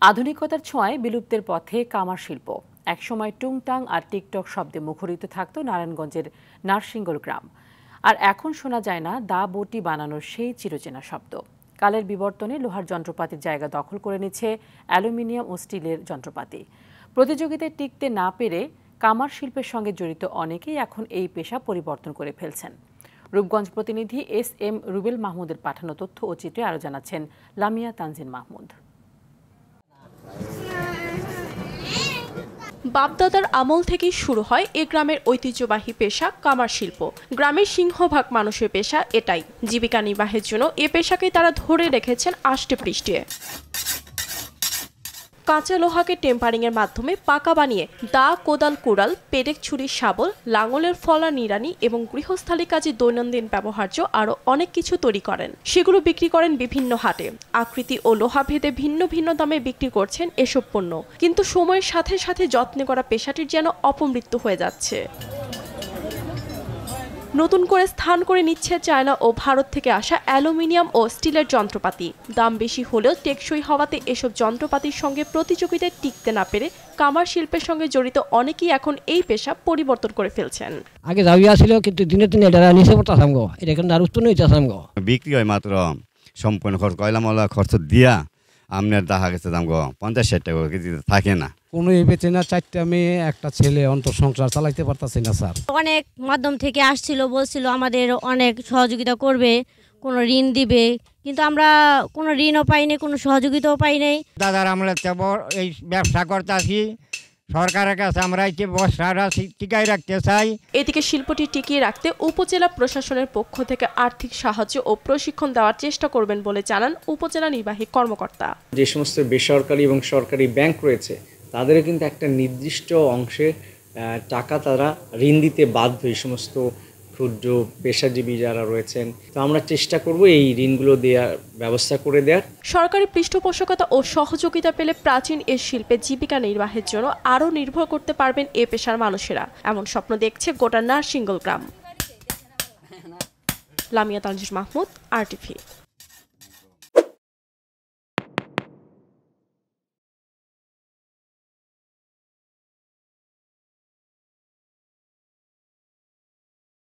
আধুনিকতার ছোঁয়ায় বিলুপ্তের পথে কামার শিল্প। একসময় টুংটাং আর টিকটক শব্দে মুখরিত থাকত নারায়ণগঞ্জের নারসিংগল গ্রাম। আর এখন শোনা যায় না দা বটি বানানোর সেই চিরচেনা শব্দ। কালের বিবর্তনে লোহার যন্ত্রপাতির জায়গা দখল করে নিচ্ছে অ্যালুমিনিয়াম ও স্টিলের যন্ত্রপাতি। প্রতিযোগিতায় টিকতে না পেরে কামার শিল্পের সঙ্গে জড়িত অনেকেই এখন এই পেশা পরিবর্তন করে ফেলছেন। রূপগঞ্জ প্রতিনিধি SM রুবেল মাহমুদের পাঠানো তথ্য ও চিত্রে আরও জানাচ্ছেন লামিয়া তানজিন মাহমুদ। বাপদাদার আমল থেকেই শুরু হয় এ গ্রামের ঐতিহ্যবাহী পেশা কামার শিল্প। গ্রামের সিংহভাগ মানুষের পেশা এটাই। জীবিকা নির্বাহের জন্য এ পেশাকে তারা ধরে রেখেছেন আষ্টে পৃষ্ঠে। কাঁচা লোহাকে টেম্পারিং এর মাধ্যমে পাকা বানিয়ে দা, কোদাল, কুড়াল, পেরেক, ছুরি, শাবল, লাঙলের ফলা, নিড়ানি এবং গৃহস্থালী কাজে দৈনন্দিন ব্যবহার্য আরও অনেক কিছু তৈরি করেন। সেগুলো বিক্রি করেন বিভিন্ন হাটে। আকৃতি ও লোহা ভেদে ভিন্ন ভিন্ন দামে বিক্রি করছেন এসব পণ্য। কিন্তু সময়ের সাথে সাথে যত্নে করা পেশাটির যেন অপমৃত্যু হয়ে যাচ্ছে। নতুন করে স্থান করে নিচ্ছে চায়না ও ভারত থেকে আসা অ্যালুমিনিয়াম ও স্টিলের যন্ত্রপাতি। দাম বেশি হলেও টেকসই হওয়াতে এসব যন্ত্রপাতির সঙ্গে প্রতিযোগিতায় টিকতে না পেরে কামার শিল্পের সঙ্গে জড়িত অনেকেই এখন এই পেশা পরিবর্তন করে ফেলছেন। আগে দাবিয়া ছিল, কিন্তু দিনে দিনে এটা নিচে পড়তাম গো, এটা কিন্তু আর উত্তর হইতাম গো। বিক্রি হয় মাত্র সম্পূর্ণ খরচ, কয়লা ময়লা খরচ দিয়া আপনার দেখা গেছে দাম গো 50-60 টাকা কেজি থাকে না। কোনো বেচে না, 4টা মেয়ে, একটা ছেলে, অন্তর সংসার চালাইতে পারতাছে না স্যার। অনেক মাধ্যম থেকে আসছিল, বলছিল আমাদের অনেক সহযোগিতা করবে, কোনো ঋণ দিবে, কিন্তু আমরা কোনো ঋণও পাইনি, কোনো সহযোগিতাও পাই নাই। দাদার আমরা এই ব্যবসা করতেছি, সরকারের কাছে আমরা এই বস্তাটা টিকাই রাখতে চাই। এদিকে শিল্পটি টিকিয়ে রাখতে উপজেলা প্রশাসনের পক্ষ থেকে আর্থিক সাহায্য ও প্রশিক্ষণ দেওয়ার চেষ্টা করবেন বলে জানান উপজেলা নির্বাহী কর্মকর্তা। যে সমস্ত বেসরকারি এবং সরকারি ব্যাংক রয়েছে তাদেরও কিন্তু একটা নির্দিষ্ট অংশে টাকা তারা ঋণ দিতে বাধ্য, এই সমস্ত ক্ষুদ্র পেশাজীবী যারা রয়েছেন। তো আমরা চেষ্টা করব এই ঋণগুলো দেওয়ার ব্যবস্থা করে দেওয়ার। সরকারি পৃষ্ঠপোষকতা ও সহযোগিতা পেলে প্রাচীন এ শিল্পে জীবিকা নির্বাহের জন্য আরও নির্ভর করতে পারবেন এ পেশার মানুষেরা। এমন স্বপ্ন দেখছে গোটা নারসিংগল গ্রাম। লামিয়া তানজির মাহমুদ, RTV।